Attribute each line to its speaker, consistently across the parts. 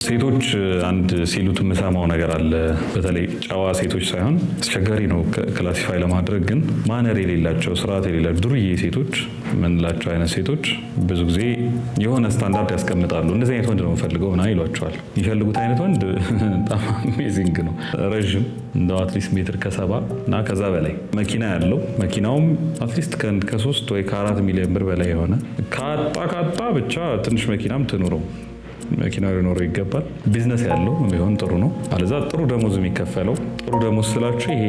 Speaker 1: ሴቶች አንድ ሲሉት የምሰማው ነገር አለ። በተለይ ጨዋ ሴቶች ሳይሆን አስቸጋሪ ነው ክላሲፋይ ለማድረግ ግን ማነር የሌላቸው ስርዓት የሌላቸው ዱርዬ ሴቶች ምንላቸው አይነት ሴቶች ብዙ ጊዜ የሆነ ስታንዳርድ ያስቀምጣሉ። እንደዚህ አይነት ወንድ ነው የምፈልገው ና ይሏቸዋል። የሚፈልጉት አይነት ወንድ በጣም አሜዚንግ ነው። ረዥም እንደው አትሊስት ሜትር ከ70 እና ከዛ በላይ መኪና ያለው መኪናውም አትሊስት ከ3 ወይ ከ4 ሚሊዮን ብር በላይ የሆነ ካጣ ብቻ ትንሽ መኪናም ትኑረው መኪና ሊኖረው ይገባል። ቢዝነስ ያለው ቢሆን ጥሩ ነው። አለዛ ጥሩ ደሞዝ የሚከፈለው ጥሩ ደሞዝ ስላችሁ ይሄ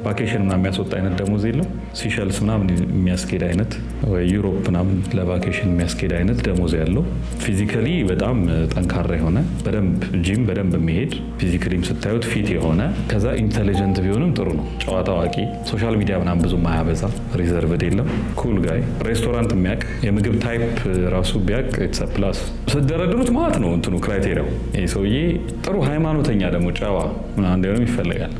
Speaker 1: ቫኬሽን ምናምን የሚያስወጣ አይነት ደሞዝ የለም። ሲሸልስ ምናምን የሚያስኬድ አይነት ወይ ዩሮፕ ምናምን ለቫኬሽን የሚያስኬድ አይነት ደሞዝ ያለው ፊዚካሊ በጣም ጠንካራ የሆነ በደንብ ጂም በደንብ የሚሄድ ፊዚካሊም ስታዩት ፊት የሆነ ከዛ ኢንተሊጀንት ቢሆንም ጥሩ ነው። ጨዋታ አዋቂ፣ ሶሻል ሚዲያ ምናምን ብዙ ማያበዛ፣ ሪዘርቭድ የለም፣ ኩል ጋይ፣ ሬስቶራንት የሚያውቅ የምግብ ታይፕ ራሱ ቢያውቅ ኢትስ አ ፕላስ። ስትደረድሩት ማለት ነው እንትኑ ክራይቴሪያው። ይህ ሰውዬ ጥሩ ሃይማኖተኛ ደግሞ ጨዋ ምናምን እንዲሆንም ይፈለጋል።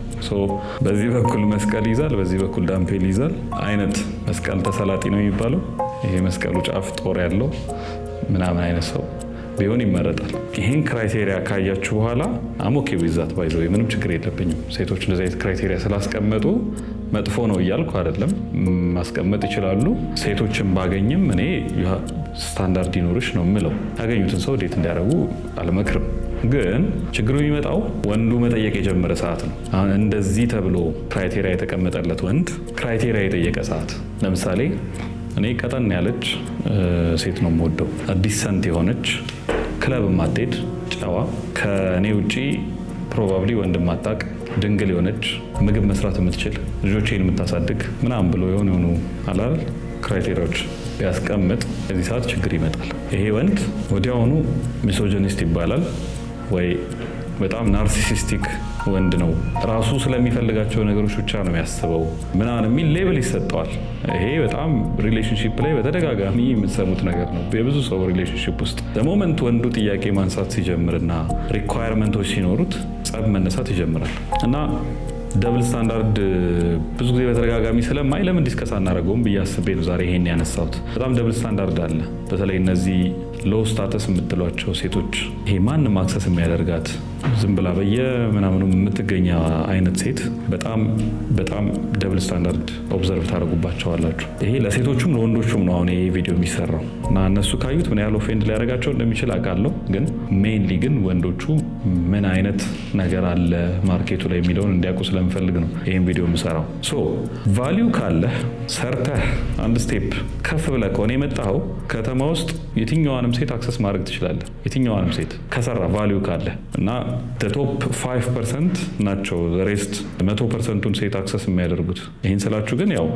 Speaker 1: በዚህ በኩል መስቀል ይዛል፣ በዚህ በኩል ዳምፔል ይዛል አይነት መስቀል ተሰላጢ ነው የሚባለው። ይሄ መስቀሉ ጫፍ ጦር ያለው ምናምን አይነት ሰው ቢሆን ይመረጣል። ይህን ክራይቴሪያ ካያችሁ በኋላ አሞኬ ዊዛት ባይዘው ምንም ችግር የለብኝም። ሴቶች እንደዚህ አይነት ክራይቴሪያ ስላስቀመጡ መጥፎ ነው እያልኩ አይደለም፣ ማስቀመጥ ይችላሉ። ሴቶችን ባገኝም እኔ ስታንዳርድ ይኖርሽ ነው የምለው። ያገኙትን ሰው ዴት እንዲያደርጉ አልመክርም። ግን ችግሩ የሚመጣው ወንዱ መጠየቅ የጀመረ ሰዓት ነው። አሁን እንደዚህ ተብሎ ክራይቴሪያ የተቀመጠለት ወንድ ክራይቴሪያ የጠየቀ ሰዓት፣ ለምሳሌ እኔ ቀጠን ያለች ሴት ነው የምወደው፣ ዲሰንት የሆነች ክለብ ማትሄድ፣ ጨዋ፣ ከእኔ ውጪ ፕሮባብሊ ወንድ ማታቅ፣ ድንግል የሆነች ምግብ መስራት የምትችል ልጆቼን የምታሳድግ ምናምን ብሎ የሆኑ አላል ክራይቴሪያዎች ቢያስቀምጥ በዚህ ሰዓት ችግር ይመጣል። ይሄ ወንድ ወዲያውኑ ሚሶጂኒስት ይባላል ወይ በጣም ናርሲሲስቲክ ወንድ ነው፣ ራሱ ስለሚፈልጋቸው ነገሮች ብቻ ነው የሚያስበው ምናምን የሚል ሌብል ይሰጠዋል። ይሄ በጣም ሪሌሽንሺፕ ላይ በተደጋጋሚ የምትሰሙት ነገር ነው። የብዙ ሰው ሪሌሽንሺፕ ውስጥ ለሞመንት ወንዱ ጥያቄ ማንሳት ሲጀምርና ሪኳየርመንቶች ሲኖሩት ጸብ መነሳት ይጀምራል። እና ደብል ስታንዳርድ ብዙ ጊዜ በተደጋጋሚ ስለማይ ለምን ዲስከስ አናደርገውም ብዬ አስቤ ነው ዛሬ ይሄን ያነሳሁት። በጣም ደብል ስታንዳርድ አለ። በተለይ እነዚህ ሎው ስታተስ የምትሏቸው ሴቶች፣ ይሄ ማንም አክሰስ የሚያደርጋት ዝም ብላ በየምናምኑ የምትገኛ አይነት ሴት በጣም ደብል ስታንዳርድ ኦብዘርቭ ታደርጉባቸዋላችሁ። ይሄ ለሴቶቹም ለወንዶቹም ነው አሁን ይሄ ቪዲዮ የሚሰራው እና እነሱ ካዩት ምን ያህል ኦፌንድ ሊያደርጋቸው እንደሚችል አውቃለሁ። ግን ሜይንሊ ግን ወንዶቹ ምን አይነት ነገር አለ ማርኬቱ ላይ የሚለውን እንዲያውቁ ስለምፈልግ ነው ይህን ቪዲዮ የምሰራው። ቫሊዩ ካለህ ሰርተህ አንድ ስቴፕ ከፍ ብለህ ከሆነ የመጣኸው ከተማ ውስጥ የትኛዋንም ሴት አክሰስ ማድረግ ትችላለህ። የትኛዋንም ሴት ከሰራ ቫሊዩ ካለህ እና ቶፕ 5% ናቸው ሬስት 100%ቱን ሴት አክሰስ የሚያደርጉት። ይህን ስላችሁ ግን ያው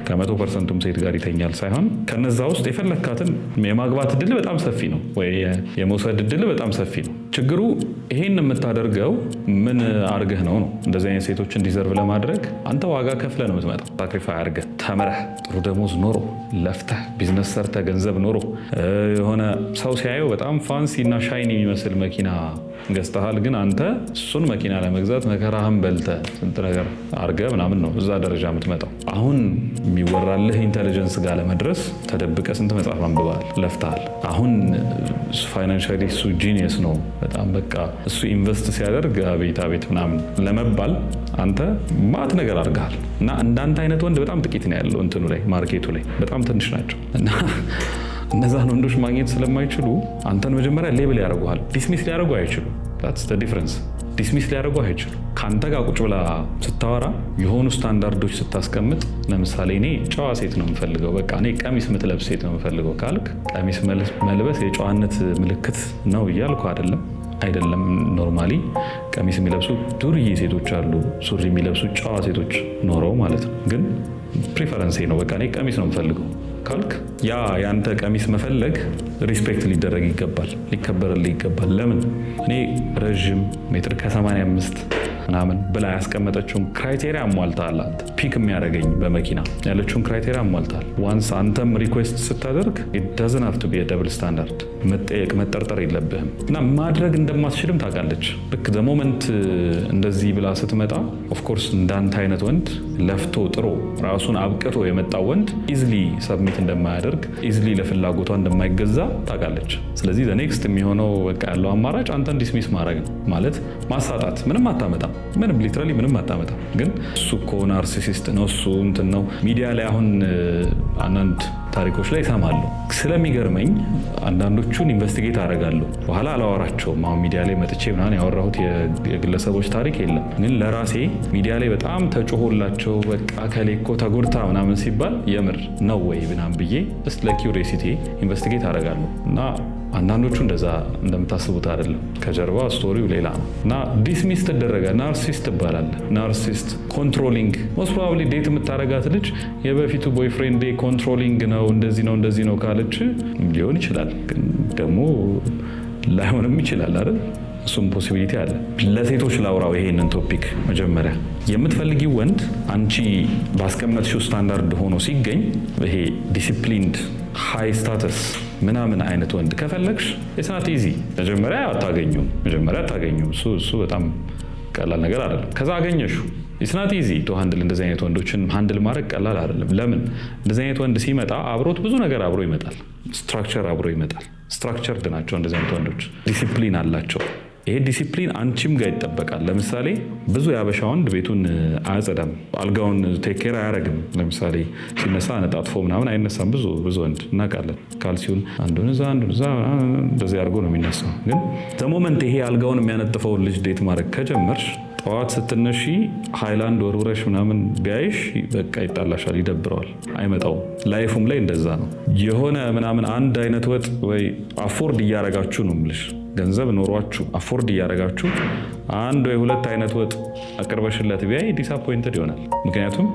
Speaker 1: ከ100%ቱም ሴት ጋር ይተኛል ሳይሆን ከነዛ ውስጥ የፈለካትን የማግባት እድል በጣም ሰፊ ነው፣ ወይ የመውሰድ እድል በጣም ሰፊ ነው። ችግሩ ይሄን የምታደርገው ምን አርገህ ነው። እንደዚህ አይነት ሴቶችን ዲዘርቭ ለማድረግ አንተ ዋጋ ከፍለህ ነው የምትመጣው። ሳክሪፋይ አርገህ ተምረህ ጥሩ ደሞዝ ኖሮ ለፍተህ ቢዝነስ ሰርተህ ገንዘብ ኖሮ የሆነ ሰው ሲያየው በጣም ፋንሲ እና ሻይኒ የሚመስል መኪና ገዝተሃል። ግን አንተ እሱን መኪና ለመግዛት መከራህን በልተህ ስንት ነገር አርገህ ምናምን ነው እዛ ደረጃ የምትመጣው። አሁን የሚወራልህ ኢንቴሊጀንስ ጋር ለመድረስ ተደብቀህ ስንት መጽሐፍ አንብበሃል፣ ለፍተሃል። አሁን ፋይናንሻሊ እሱ ጂኒየስ ነው በጣም በቃ እሱ ኢንቨስት ሲያደርግ አቤት ምናምን ለመባል አንተ ማት ነገር አድርገሃል። እና እንዳንተ አይነት ወንድ በጣም ጥቂት ነው ያለው እንትኑ ላይ ማርኬቱ ላይ በጣም ትንሽ ናቸው። እና እነዛን ወንዶች ማግኘት ስለማይችሉ አንተን መጀመሪያ ሌብል ያደርጉሃል። ዲስሚስ ሊያደርጉ አይችሉም። that's the difference። ዲስሚስ ሊያደርጉ አይችሉም። ከአንተ ጋር ቁጭ ብላ ስታወራ የሆኑ ስታንዳርዶች ስታስቀምጥ፣ ለምሳሌ እኔ ጨዋ ሴት ነው የምፈልገው፣ በቃ እኔ ቀሚስ ምትለብስ ሴት ነው የምፈልገው ካልክ ቀሚስ መልበስ የጨዋነት ምልክት ነው እያልኩ አይደለም። ኖርማሊ ቀሚስ የሚለብሱ ዱርዬ ሴቶች አሉ፣ ሱሪ የሚለብሱ ጨዋ ሴቶች ኖረው ማለት ነው። ግን ፕሪፈረንሴ ነው በቃ እኔ ቀሚስ ነው የምፈልገው ካልክ ያ ያንተ ቀሚስ መፈለግ ሪስፔክት ሊደረግ ይገባል፣ ሊከበርልህ ይገባል። ለምን እኔ ረዥም ሜትር ከ85 ምናምን ብላ ያስቀመጠችውን ክራይቴሪያ አሟልተሃል። አንተ ፒክ የሚያደርገኝ በመኪና ያለችውን ክራይቴሪያ አሟልተሃል። ዋንስ አንተም ሪኩዌስት ስታደርግ it doesn't have to be a double standard። መጠየቅ መጠርጠር የለብህም እና ማድረግ እንደማትችልም ታውቃለች። ልክ ዘ ሞመንት እንደዚህ ብላ ስትመጣ ኦፍኮርስ እንዳንተ አይነት ወንድ ለፍቶ ጥሮ ራሱን አብቅቶ የመጣው ወንድ ኢዝሊ ሰብሚት እንደማያደርግ ስለሚያደርግ ኢዝሊ ለፍላጎቷ እንደማይገዛ ታውቃለች። ስለዚህ ኔክስት የሚሆነው በቃ ያለው አማራጭ አንተን ዲስሚስ ማድረግ ነው ማለት ማሳጣት። ምንም አታመጣም፣ ምንም ሊትራሊ ምንም አታመጣም። ግን እሱ እኮ ናርሲሲስት ነው እሱ እንትን ነው። ሚዲያ ላይ አሁን አንዳንድ ታሪኮች ላይ ይሰማሉ። ስለሚገርመኝ አንዳንዶቹን ኢንቨስቲጌት አደርጋለሁ፣ በኋላ አላወራቸውም። አሁን ሚዲያ ላይ መጥቼ ምናምን ያወራሁት የግለሰቦች ታሪክ የለም። ግን ለራሴ ሚዲያ ላይ በጣም ተጮሆላቸው በቃ ከሌ እኮ ተጎድታ ምናምን ሲባል የምር ነው ወይ ምናምን ብዬ ስ ለኪውሪዮሲቲ ኢንቨስቲጌት አደርጋለሁ እና አንዳንዶቹ እንደዛ እንደምታስቡት አይደለም። ከጀርባ ስቶሪው ሌላ ነው እና ዲስሚስ ትደረገ። ናርሲስት ትባላለ። ናርሲስት ኮንትሮሊንግ። ሞስት ፕሮባብሊ ዴት የምታረጋት ልጅ የበፊቱ ቦይፍሬንድ ኮንትሮሊንግ ነው እንደዚህ ነው ካለች ሊሆን ይችላል፣ ግን ደግሞ ላይሆንም ይችላል አይደል? እሱም ፖሲቢሊቲ አለ። ለሴቶች ላውራው ይሄንን ቶፒክ። መጀመሪያ የምትፈልጊው ወንድ አንቺ ባስቀመጥሽው ስታንዳርድ ሆኖ ሲገኝ ይሄ ዲሲፕሊንድ ሃይ ስታተስ ምናምን አይነት ወንድ ከፈለግሽ ኢትስ ኢዚ። መጀመሪያ አታገኙም። እሱ በጣም ቀላል ነገር አይደለም። ከዛ አገኘሽው ኢትስ ኢዚ ቱ ሃንድል። እንደዚህ አይነት ወንዶችን ሃንድል ማድረግ ቀላል አይደለም። ለምን? እንደዚህ አይነት ወንድ ሲመጣ አብሮት ብዙ ነገር አብሮ ይመጣል። ስትራክቸር አብሮ ይመጣል። ስትራክቸርድ ናቸው እንደዚህ አይነት ወንዶች። ዲሲፕሊን አላቸው። ይሄ ዲሲፕሊን አንቺም ጋር ይጠበቃል። ለምሳሌ ብዙ የአበሻ ወንድ ቤቱን አያጸዳም፣ አልጋውን ቴክ ኬር አያረግም። ለምሳሌ ሲነሳ ነጣጥፎ ምናምን አይነሳም። ብዙ ወንድ እናውቃለን። ካልሲውን አንዱን እዛ እንደዚህ አድርጎ ነው የሚነሳው። ግን ዘሞመንት ይሄ አልጋውን የሚያነጥፈውን ልጅ ዴት ማድረግ ከጀመርሽ ጠዋት ስትነሺ ሃይላንድ ወርውረሽ ምናምን ቢያይሽ በቃ ይጣላሻል፣ ይደብረዋል፣ አይመጣውም። ላይፉም ላይ እንደዛ ነው። የሆነ ምናምን አንድ አይነት ወጥ ወይ አፎርድ እያረጋችሁ ነው የምልሽ፣ ገንዘብ ኖሯችሁ አፎርድ እያረጋችሁ አንድ ወይ ሁለት አይነት ወጥ አቅርበሽለት ቢያይ ዲስአፖይንትድ ይሆናል። ምክንያቱም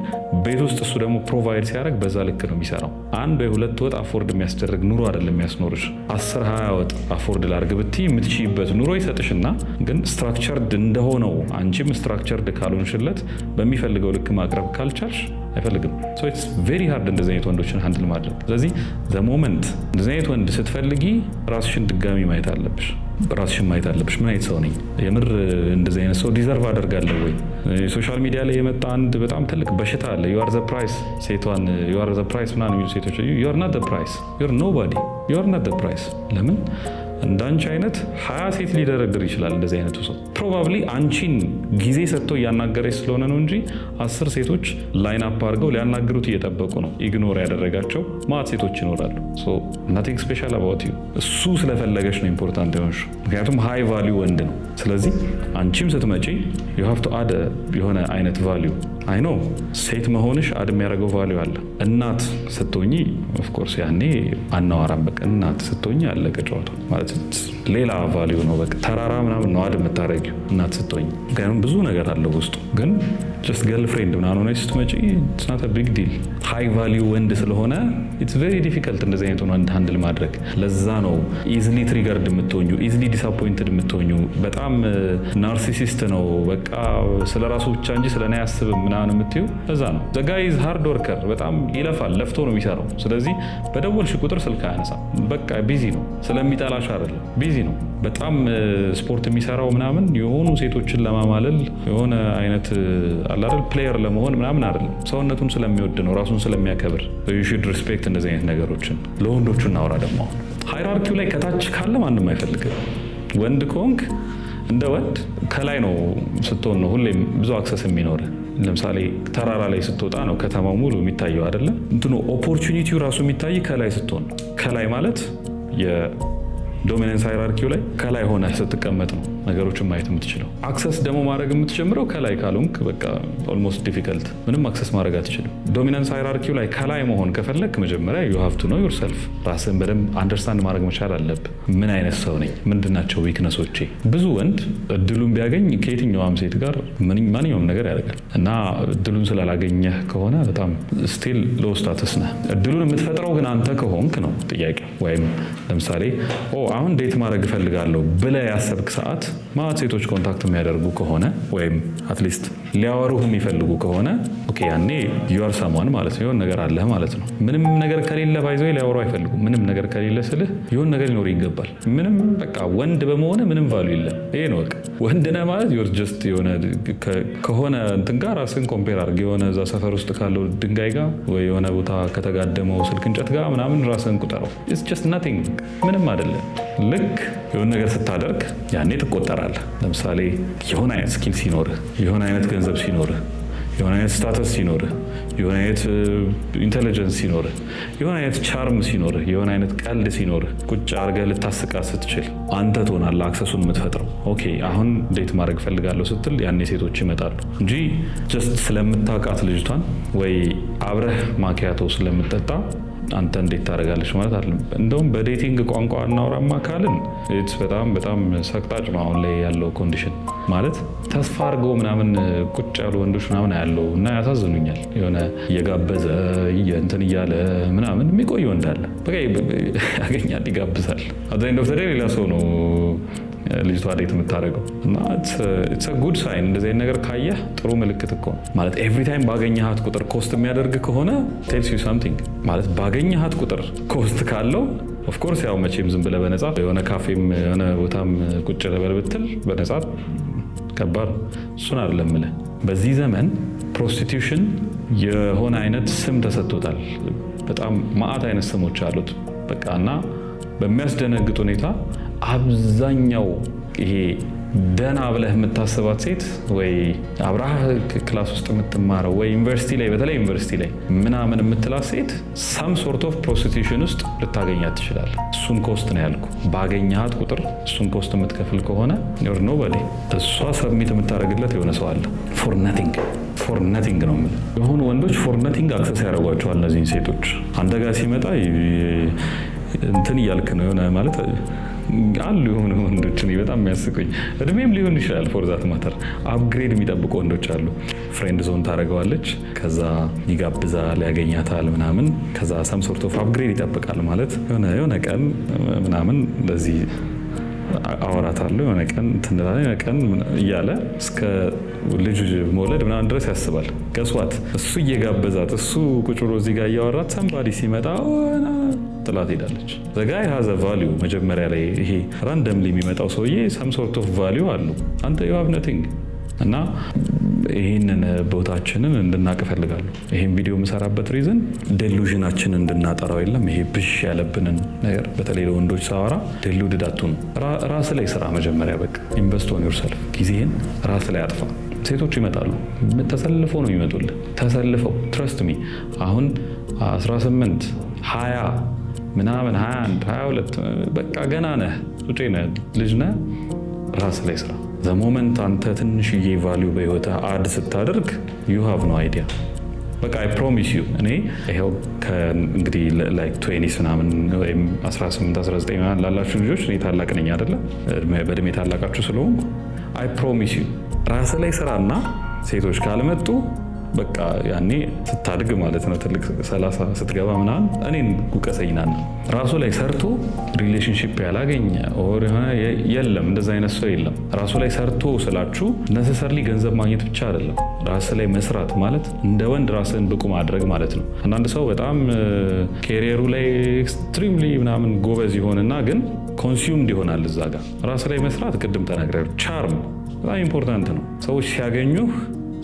Speaker 1: ቤት ውስጥ እሱ ደግሞ ፕሮቫይድ ሲያደርግ በዛ ልክ ነው የሚሰራው። አንድ ወይ ሁለት ወጥ አፎርድ የሚያስደርግ ኑሮ አይደለም የሚያስኖርሽ። 10-20 ወጥ አፎርድ ላርግ ብትይ የምትችይበት ኑሮ ይሰጥሽና ግን ስትራክቸርድ እንደሆነው አንቺም ስትራክቸርድ ካልሆንሽለት በሚፈልገው ልክ ማቅረብ ካልቻልሽ አይፈልግም። ሶ ኢትስ ቬሪ ሃርድ እንደዚህ አይነት ወንዶችን ሃንድል ማድረግ። ስለዚህ ዘ ሞመንት እንደዚህ አይነት ወንድ ስትፈልጊ ራስሽን ድጋሚ ማየት አለብሽ። ራስሽን ማየት አለብሽ። ምን አይነት ሰው ነኝ? የምር እንደዚህ አይነት ሰው ዲዘርቭ አደርጋለሁ ወይ? ሶሻል ሚዲያ ላይ የመጣ አንድ በጣም ትልቅ በሽታ አለ። ዩ አር ዘ ፕራይስ። ሴቷን ዩ አር ዘ ፕራይስ ምናምን የሚሉ ሴቶች ዩ አር ናት ዘ ፕራይስ፣ ዩ አር ኖባዲ፣ ዩ አር ናት ዘ ፕራይስ። ለምን እንዳንቺ አይነት 20 ሴት ሊደረድር ይችላል። እንደዚህ አይነቱ ሰው ፕሮባብሊ አንቺን ጊዜ ሰጥቶ እያናገረች ስለሆነ ነው እንጂ 10 ሴቶች ላይን አፕ አድርገው ሊያናግሩት እየጠበቁ ነው። ኢግኖር ያደረጋቸው ማት ሴቶች ይኖራሉ። ሶ ናቲንግ ስፔሻል አባውት ዩ። እሱ ስለፈለገች ነው ኢምፖርታንት የሆንሽ፣ ምክንያቱም ሃይ ቫሊዩ ወንድ ነው። ስለዚህ አንቺም ስትመጪ ዩ ሃቭ ቱ አድ የሆነ አይነት ቫሊዩ። አይ ኖ ሴት መሆንሽ አድ የሚያደርገው ቫሊዩ አለ። እናት ስትሆኚ ኦፍኮርስ ያኔ አናዋራም። በቃ እናት ስትሆኚ አለቀ ጨዋታው ማለት ሌላ ቫሊዩ ነው። በቃ ተራራ ምናምን ነው አድ የምታደርጊው እናት ስትሆኚ። ምክንያቱም ብዙ ነገር አለው ውስጡ። ግን ጀስት ገርል ፍሬንድ ምናምን ሆነች ስትመጪ ኢትስ ናት አ ቢግ ዲል። ሃይ ቫሊዩ ወንድ ስለሆነ ኢትስ ቬሪ ዲፊከልት እንደዚህ አይነት ወንድ ሃንድል ማድረግ። ለዛ ነው ኢዝሊ ትሪገርድ የምትሆኙ፣ ኢዝሊ ዲስአፖይንትድ የምትሆኙ። በጣም ናርሲሲስት ነው በቃ ስለ ራሱ ብቻ እንጂ ስለ እኔ አያስብም ምናምን የምትይው ለዛ ነው። ዘ ጋይ ኢዝ ሃርድ ወርከር፣ በጣም ይለፋል፣ ለፍቶ ነው የሚሰራው። ስለዚህ በደወልሽ ቁጥር ስልክ አያነሳም። በቃ ቢዚ ነው። ስለሚጠላሽ አይደለም፣ ቢዚ ነው በጣም። ስፖርት የሚሰራው ምናምን የሆኑ ሴቶችን ለማማለል የሆነ አይነት አላደል ፕሌየር ለመሆን ምናምን አይደለም። ሰውነቱን ስለሚወድ ነው፣ ራሱን ስለሚያከብር። ዩ ሹድ ሪስፔክት እንደዚህ አይነት ነገሮችን። ለወንዶቹ እናውራ ደግሞ። ሃይራርኪው ላይ ከታች ካለ ማንም አይፈልግም። ወንድ ከሆንክ እንደ ወንድ ከላይ ነው ስትሆን ነው ሁሌም ብዙ አክሰስ የሚኖር። ለምሳሌ ተራራ ላይ ስትወጣ ነው ከተማው ሙሉ የሚታየው አይደለም። እንትኑ ኦፖርቹኒቲው ራሱ የሚታይ ከላይ ስትሆን። ከላይ ማለት የዶሚናንስ ሃይራርኪው ላይ ከላይ ሆነ ስትቀመጥ ነው ነገሮችን ማየት የምትችለው። አክሰስ ደግሞ ማድረግ የምትጀምረው ከላይ ካልሆንክ በቃ ኦልሞስት ዲፊከልት፣ ምንም አክሰስ ማድረግ አትችልም። ዶሚናንስ ሃይራርኪው ላይ ከላይ መሆን ከፈለክ መጀመሪያ ዩ ሃቭ ቱ ኖ ዮርሰልፍ። ራስን በደንብ አንደርስታንድ ማድረግ መቻል አለብህ። ምን አይነት ሰው ነኝ? ምንድናቸው ዊክነሶቼ? ብዙ ወንድ እድሉን ቢያገኝ ከየትኛውም ሴት ጋር ማንኛውም ነገር ያደርጋል እና እድሉን ስላላገኘህ ከሆነ በጣም ስቲል ሎ ስታተስ ነህ። እድሉን የምትፈጥረው ግን አንተ ከሆንክ ነው ጥያቄ። ወይም ለምሳሌ አሁን ዴት ማድረግ እፈልጋለሁ ብለህ ያሰብክ ሰዓት ማለት ሴቶች ኮንታክት የሚያደርጉ ከሆነ ወይም አትሊስት ሊያወሩህ የሚፈልጉ ከሆነ ኦኬ ያኔ ዩአር ሰሟን ማለት ነው። የሆነ ነገር አለህ ማለት ነው። ምንም ነገር ከሌለ ባይዘው ሊያወሩ አይፈልጉም። ምንም ነገር ከሌለ ስልህ የሆነ ነገር ሊኖር ይገባል። ምንም በቃ ወንድ በመሆነ ምንም ቫሉ የለም። ይሄ ነው በቃ ወንድ ነህ ማለት ዩር ጀስት የሆነ ከሆነ እንትን ጋር ራስን ኮምፔር አድርግ። የሆነ እዛ ሰፈር ውስጥ ካለው ድንጋይ ጋር ወይ የሆነ ቦታ ከተጋደመው ስልክ እንጨት ጋር ምናምን ራስን ቁጠረው። ኢትስ ጀስት ናቲንግ ምንም አይደለም። ልክ የሆነ ነገር ስታደርግ ያኔ ትቆጠራለህ። ለምሳሌ የሆነ አይነት ስኪል ሲኖርህ፣ የሆነ አይነት ገንዘብ ሲኖርህ፣ የሆነ አይነት ስታተስ ሲኖርህ፣ የሆነ አይነት ኢንቴሊጀንስ ሲኖርህ፣ የሆነ አይነት ቻርም ሲኖርህ፣ የሆነ አይነት ቀልድ ሲኖርህ ቁጭ አድርገህ ልታስቃት ስትችል አንተ ትሆናለህ አክሰሱን የምትፈጥረው። ኦኬ አሁን ዴት ማድረግ ፈልጋለሁ ስትል ያኔ ሴቶች ይመጣሉ እንጂ ጀስት ስለምታውቃት ልጅቷን ወይ አብረህ ማኪያቶ ስለምጠጣ አንተ እንዴት ታደርጋለች ማለት አይደለም። እንደውም በዴቲንግ ቋንቋ እናውራማ ካልን በጣም ሰቅጣጭ ነው አሁን ላይ ያለው ኮንዲሽን። ማለት ተስፋ አድርገው ምናምን ቁጭ ያሉ ወንዶች ምናምን ያለው እና ያሳዝኑኛል። የሆነ እየጋበዘ እንትን እያለ ምናምን የሚቆይ ወንድ አለ። በቃ ያገኛል፣ ይጋብዛል። አብዛኛው ዶክተር ሌላ ሰው ነው ልጅቷ ዴት የምታደርገው እና ኢትስ አ ጉድ ሳይን። እንደዚህ አይነት ነገር ካየህ ጥሩ ምልክት እኮ ነው ማለት። ኤቭሪ ታይም ባገኘሃት ቁጥር ኮስት የሚያደርግ ከሆነ ቴልስ ዩ ሳምቲንግ ማለት። ባገኘሃት ቁጥር ኮስት ካለው ኦፍኮርስ ያው መቼም ዝም ብለህ በነፃ የሆነ ካፌም የሆነ ቦታም ቁጭ ልበል ብትል በነፃ ከባድ ነው። እሱን አይደለም የምልህ። በዚህ ዘመን ፕሮስቲቱሽን የሆነ አይነት ስም ተሰጥቶታል። በጣም ማአት አይነት ስሞች አሉት በቃ እና በሚያስደነግጥ ሁኔታ አብዛኛው ይሄ ደና ብለህ የምታስባት ሴት ወይ አብራህ ክላስ ውስጥ የምትማረው ወይ ዩኒቨርሲቲ ላይ በተለይ ዩኒቨርሲቲ ላይ ምናምን የምትላት ሴት ሳም ሶርት ኦፍ ፕሮስቲቱሽን ውስጥ ልታገኛት ትችላለህ። እሱን ኮስት ነው ያልኩ። ባገኛት ቁጥር እሱን ኮስት የምትከፍል ከሆነ ዮር ኖበዲ። እሷ ሰብሚት የምታደርግለት የሆነ ሰው አለ። ፎር ነቲንግ ነው የምልህ። የሆኑ ወንዶች ፎር ነቲንግ አክሰስ ያደርጓቸዋል እነዚህን ሴቶች። አንተ ጋር ሲመጣ እንትን እያልክ ነው የሆነ ማለት አሉ የሆኑ ወንዶች በጣም የሚያስቁኝ። እድሜም ሊሆን ይችላል ፎር ዛት ማተር አፕግሬድ የሚጠብቁ ወንዶች አሉ። ፍሬንድ ዞን ታደርገዋለች፣ ከዛ ይጋብዛል፣ ያገኛታል ምናምን፣ ከዛ ሰም ሶርት ኦፍ አፕግሬድ ይጠብቃል ማለት የሆነ ቀን ምናምን እንደዚህ አወራታለሁ የሆነ ቀን እያለ እስከ ልጅ መውለድ ምናምን ድረስ ያስባል። ገስዋት እሱ እየጋበዛት እሱ ቁጭ ብሎ እዚህ ጋር እያወራት ሰምባዲ ሲመጣ ጥላት ሄዳለች። ዘጋይ ሀዘ ቫሊዩ መጀመሪያ ላይ ይሄ ራንደምሊ የሚመጣው ሰውዬ ሰም ሶርት ኦፍ ቫሊዩ አሉ። አንተ ዩ ሃቭ ነቲንግ። እና ይህንን ቦታችንን እንድናቅ እፈልጋለሁ። ይህን ቪዲዮ የምሰራበት ሪዝን ዴሉዥናችንን እንድናጠራው የለም። ይሄ ብሽ ያለብንን ነገር በተለይ ለወንዶች ሳወራ ዴሉድድ አትሁኑ። ራስ ላይ ስራ መጀመሪያ በቃ ኢንቨስት ኦን ዮርሰልፍ። ጊዜህን ራስ ላይ አጥፋ። ሴቶች ይመጣሉ፣ ተሰልፈው ነው የሚመጡልህ። ተሰልፈው ትረስት ሚ አሁን 18 20 ምናምን 21 22 በቃ ገና ነህ፣ ጩጬ ነህ፣ ልጅ ነህ። ራስ ላይ ስራ። ዘሞመንት አንተ ትንሽዬ ቫሊዩ በህይወትህ አድ ስታደርግ ዩ ሃቭ ኖ አይዲያ። በቃ አይ ፕሮሚስ ዩ እኔ ይኸው እንግዲህ ላይክ 20 ምናምን ወይም 18 19 ምናምን ላላችሁ ልጆች እኔ ታላቅ ነኝ አይደለ? በእድሜ ታላቃችሁ ስለሆንኩ አይ ፕሮሚስ ዩ ራስ ላይ ስራና ሴቶች ካልመጡ በቃ ያኔ ስታድግ ማለት ነው ትልቅ 30 ስትገባ ምናምን እኔን ጉቀሰኝናል። ራሱ ላይ ሰርቶ ሪሌሽንሺፕ ያላገኘ ኦር የለም፣ እንደዛ አይነት ሰው የለም። ራሱ ላይ ሰርቶ ስላችሁ ነሰሰርሊ ገንዘብ ማግኘት ብቻ አይደለም። ራስ ላይ መስራት ማለት እንደ ወንድ ራስን ብቁ ማድረግ ማለት ነው። አንዳንድ ሰው በጣም ኬሪየሩ ላይ ኤክስትሪምሊ ምናምን ጎበዝ ይሆንና ግን ኮንሱምድ ይሆናል። እዛ ጋር ራስ ላይ መስራት ቅድም ተናግሬያለሁ። ቻርም በጣም ኢምፖርታንት ነው። ሰዎች ሲያገኙህ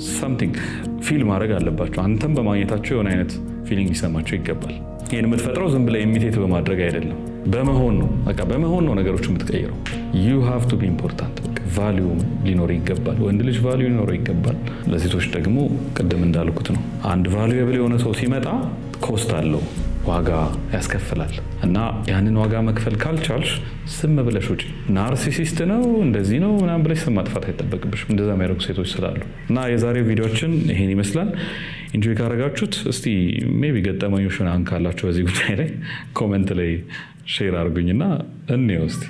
Speaker 1: ሳምቲንግ ፊል ማድረግ አለባቸው። አንተም በማግኘታቸው የሆነ አይነት ፊሊንግ ሊሰማቸው ይገባል። ይህን የምትፈጥረው ዝም ብለህ ኢሚቴት በማድረግ አይደለም፣ በመሆን ነው። በቃ በመሆን ነው ነገሮች የምትቀይረው። ዩ ሃቭ ቱ ቢ ኢምፖርታንት። ቫሊዩ ሊኖር ይገባል። ወንድ ልጅ ቫሊዩ ሊኖረው ይገባል። ለሴቶች ደግሞ ቅድም እንዳልኩት ነው። አንድ ቫሊዩብል የሆነ ሰው ሲመጣ ኮስት አለው፣ ዋጋ ያስከፍላል። እና ያንን ዋጋ መክፈል ካልቻልሽ ስም ብለሽ ውጪ። ናርሲሲስት ነው እንደዚህ ነው ምናምን ብለሽ ስም ማጥፋት አይጠበቅብሽም። እንደዛ የሚያደርጉ ሴቶች ስላሉ። እና የዛሬው ቪዲዮችን ይሄን ይመስላል። ኢንጆይ ካደረጋችሁት እስቲ ሜቢ ገጠመኞች ምናምን ካላችሁ በዚህ ጉዳይ ላይ ኮመንት ላይ ሼር አድርጉኝና እንየው እስቲ።